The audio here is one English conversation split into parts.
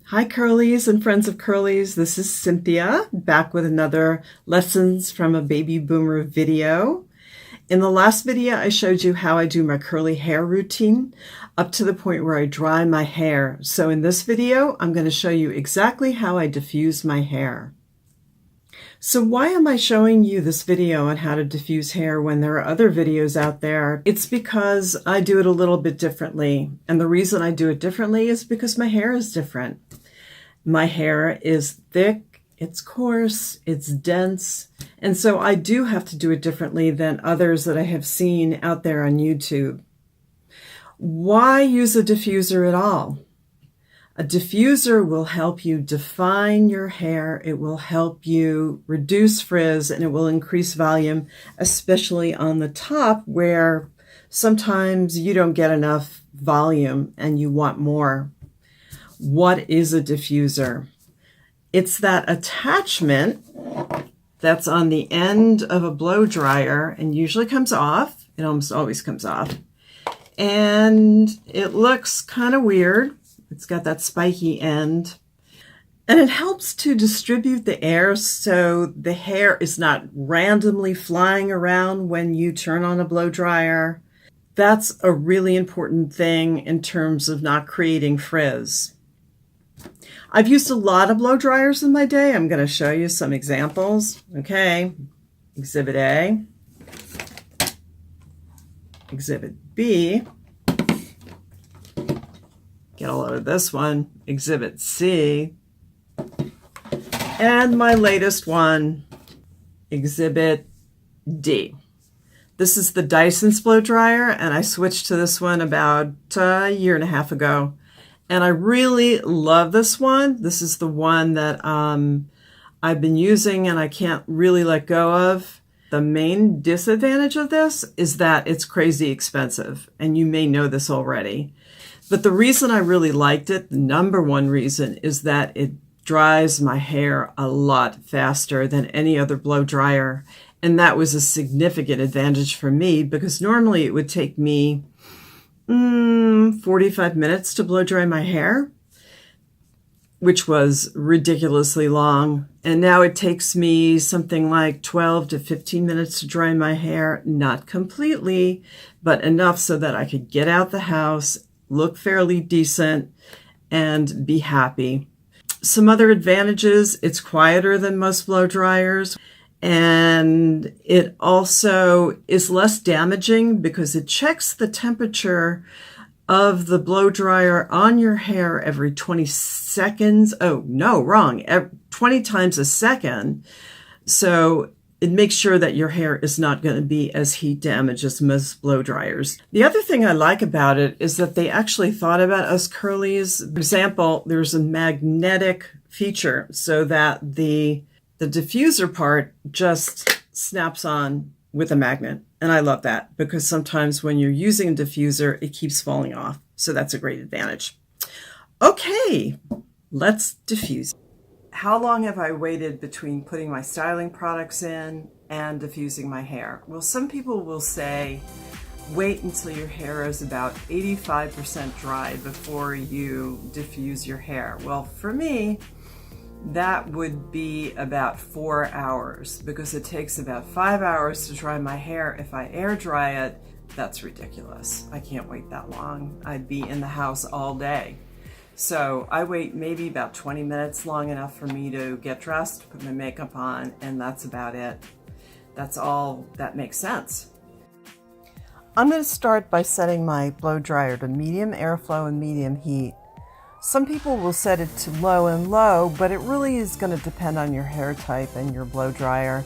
Hi curlies and friends of curlies, this is Cynthia back with another Lessons from a Baby Boomer video. In the last video I showed you how I do my curly hair routine up to the point where I dry my hair. So in this video I'm going to show you exactly how I diffuse my hair. So why am I showing you this video on how to diffuse hair when there are other videos out there? It's because I do it a little bit differently. And the reason I do it differently is because my hair is different. My hair is thick, it's coarse, it's dense, and so I do have to do it differently than others that I have seen out there on YouTube. Why use a diffuser at all? A diffuser will help you define your hair, it will help you reduce frizz, and it will increase volume, especially on the top where sometimes you don't get enough volume and you want more. What is a diffuser? It's that attachment that's on the end of a blow dryer and usually comes off. It almost always comes off. And it looks kind of weird. It's got that spiky end. And it helps to distribute the air so the hair is not randomly flying around when you turn on a blow dryer. That's a really important thing in terms of not creating frizz. I've used a lot of blow dryers in my day. I'm going to show you some examples. Okay, Exhibit A, Exhibit B, get a load of this one, Exhibit C, and my latest one, Exhibit D. This is the Dyson's blow dryer, and I switched to this one about a year and a half ago. And I really love this one. This is the one that I've been using and I can't really let go of. The main disadvantage of this is that it's crazy expensive, and you may know this already. But the reason I really liked it, the number one reason, is that it dries my hair a lot faster than any other blow dryer. And that was a significant advantage for me because normally it would take me 45 minutes to blow dry my hair, which was ridiculously long. And now it takes me something like 12 to 15 minutes to dry my hair, not completely, but enough so that I could get out the house, look fairly decent, and be happy. Some other advantages: it's quieter than most blow dryers. And it also is less damaging because it checks the temperature of the blow dryer on your hair every 20 seconds. Oh, no, wrong. 20 times a second. So it makes sure that your hair is not going to be as heat damaged as most blow dryers. The other thing I like about it is that they actually thought about us curlies. For example, there's a magnetic feature so that the diffuser part just snaps on with a magnet. And I love that because sometimes when you're using a diffuser, it keeps falling off. So that's a great advantage. Okay, let's diffuse. How long have I waited between putting my styling products in and diffusing my hair? Well, some people will say, wait until your hair is about 85% dry before you diffuse your hair. Well, for me, that would be about 4 hours because it takes about 5 hours to dry my hair. If I air dry it, that's ridiculous. I can't wait that long. I'd be in the house all day. So I wait maybe about 20 minutes, long enough for me to get dressed, put my makeup on, and that's about it. That's all that makes sense. I'm going to start by setting my blow dryer to medium airflow and medium heat. Some people will set it to low and low, but it really is going to depend on your hair type and your blow dryer.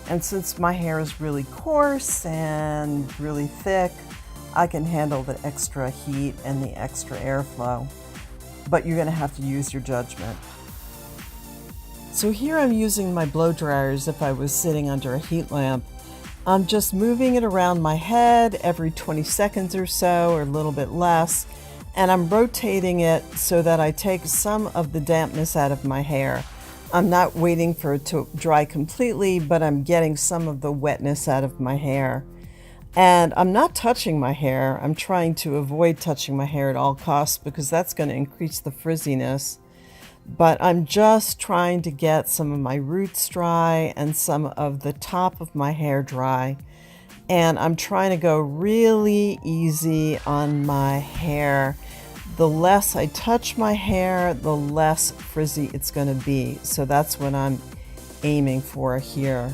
And since my hair is really coarse and really thick, I can handle the extra heat and the extra airflow. But you're going to have to use your judgment. So here I'm using my blow dryer as if I was sitting under a heat lamp. I'm just moving it around my head every 20 seconds or so, or a little bit less. And I'm rotating it so that I take some of the dampness out of my hair. I'm not waiting for it to dry completely, but I'm getting some of the wetness out of my hair. And I'm not touching my hair. I'm trying to avoid touching my hair at all costs because that's going to increase the frizziness. but I'm just trying to get some of my roots dry and some of the top of my hair dry. And I'm trying to go really easy on my hair. The less I touch my hair, the less frizzy it's going to be. So that's what I'm aiming for here.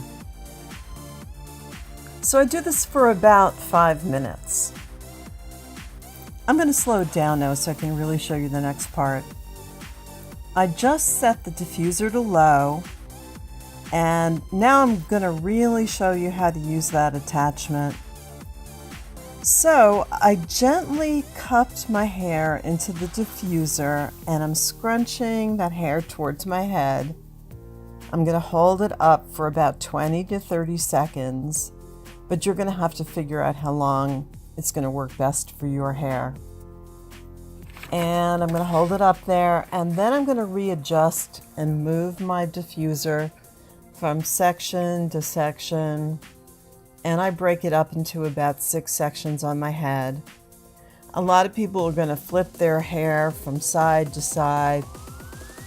So I do this for about 5 minutes. I'm going to slow it down now so I can really show you the next part. I just set the diffuser to low, and now I'm going to really show you how to use that attachment. So I gently cupped my hair into the diffuser and I'm scrunching that hair towards my head. I'm going to hold it up for about 20 to 30 seconds, but you're going to have to figure out how long it's going to work best for your hair. And I'm going to hold it up there, and then I'm going to readjust and move my diffuser from section to section, and I break it up into about 6 sections on my head. A lot of people are going to flip their hair from side to side,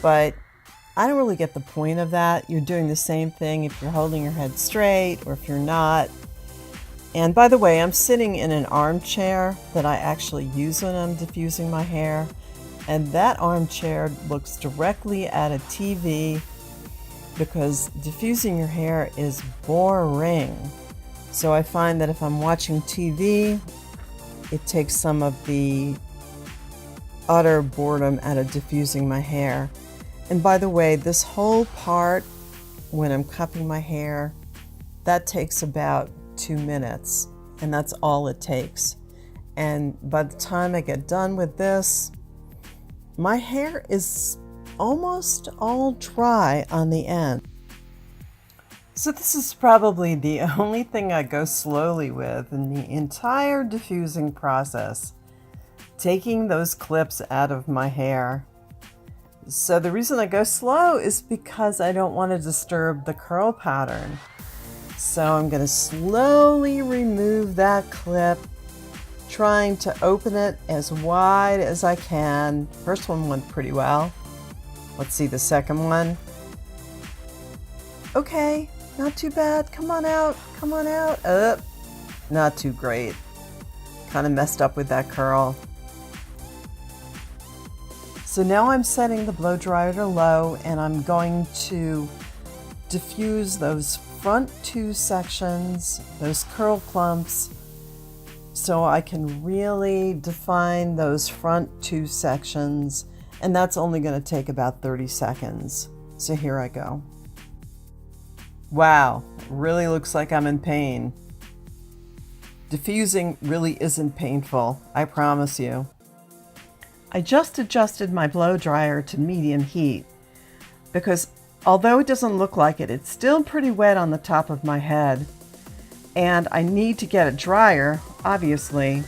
but I don't really get the point of that. You're doing the same thing if you're holding your head straight or if you're not. And by the way, I'm sitting in an armchair that I actually use when I'm diffusing my hair. And that armchair looks directly at a TV because diffusing your hair is boring. So I find that if I'm watching TV, it takes some of the utter boredom out of diffusing my hair. And by the way, this whole part, when I'm cupping my hair, that takes about 2 minutes, and that's all it takes. And by the time I get done with this, my hair is almost all dry on the end. So this is probably the only thing I go slowly with in the entire diffusing process, taking those clips out of my hair. So the reason I go slow is because I don't want to disturb the curl pattern. So I'm going to slowly remove that clip, trying to open it as wide as I can. First one went pretty well. Let's see the second one. Okay, not too bad. Come on out, come on out. Not too great. Kind of messed up with that curl. So now I'm setting the blow dryer to low, and I'm going to diffuse those front 2 sections, those curl clumps, so I can really define those front 2 sections, and that's only going to take about 30 seconds. So here I go. Wow, really looks like I'm in pain. Diffusing really isn't painful, I promise you. I just adjusted my blow dryer to medium heat because although it doesn't look like it, it's still pretty wet on the top of my head, and I need to get it drier, obviously.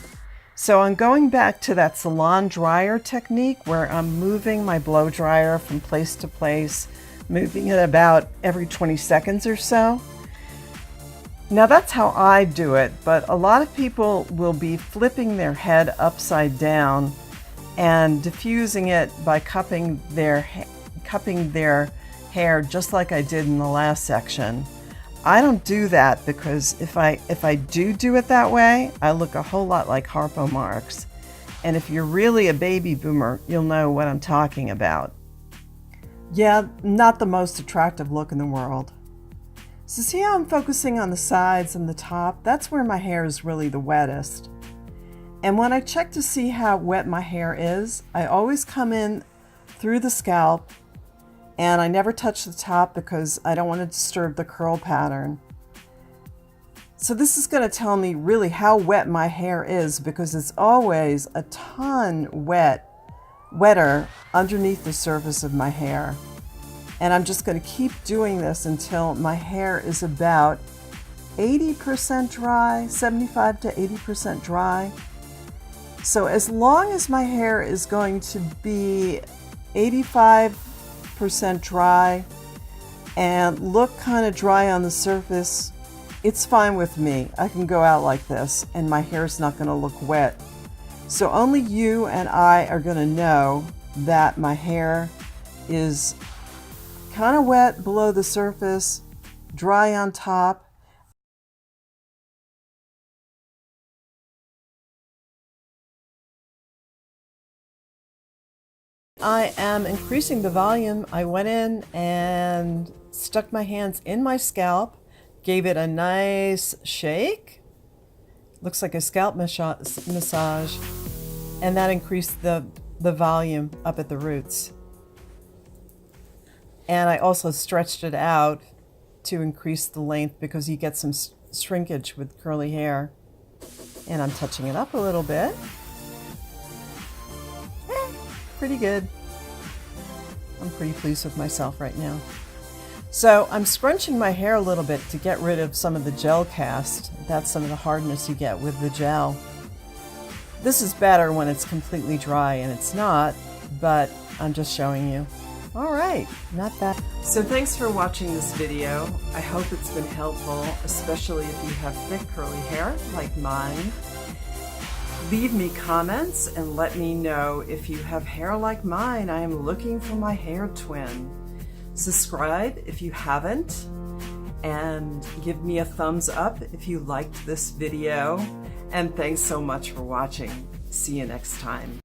So I'm going back to that salon dryer technique where I'm moving my blow dryer from place to place, moving it about every 20 seconds or so. Now that's how I do it, but a lot of people will be flipping their head upside down and diffusing it by cupping their hair just like I did in the last section. I don't do that because if I do it that way, I look a whole lot like Harpo Marx. And if you're really a baby boomer, you'll know what I'm talking about. Yeah, not the most attractive look in the world. So see how I'm focusing on the sides and the top? That's where my hair is really the wettest. And when I check to see how wet my hair is, I always come in through the scalp, and I never touch the top because I don't want to disturb the curl pattern. So this is going to tell me really how wet my hair is because it's always a ton wetter underneath the surface of my hair. And I'm just going to keep doing this until my hair is about 80% dry, 75 to 80% dry. So as long as my hair is going to be 85% dry and look kind of dry on the surface, it's fine with me. I can go out like this and my hair is not going to look wet. So only you and I are going to know that my hair is kind of wet below the surface, dry on top. I am increasing the volume. I went in and stuck my hands in my scalp, gave it a nice shake. Looks like a scalp massage. And that increased the volume up at the roots. And I also stretched it out to increase the length because you get some shrinkage with curly hair. And I'm touching it up a little bit. Pretty good. I'm pretty pleased with myself right now. So I'm scrunching my hair a little bit to get rid of some of the gel cast. That's some of the hardness you get with the gel. This is better when it's completely dry, and it's not, but I'm just showing you. All right, not bad. So thanks for watching this video. I hope it's been helpful, especially if you have thick curly hair like mine. Leave me comments and let me know if you have hair like mine. I am looking for my hair twin. Subscribe if you haven't, and give me a thumbs up if you liked this video. And thanks so much for watching. See you next time.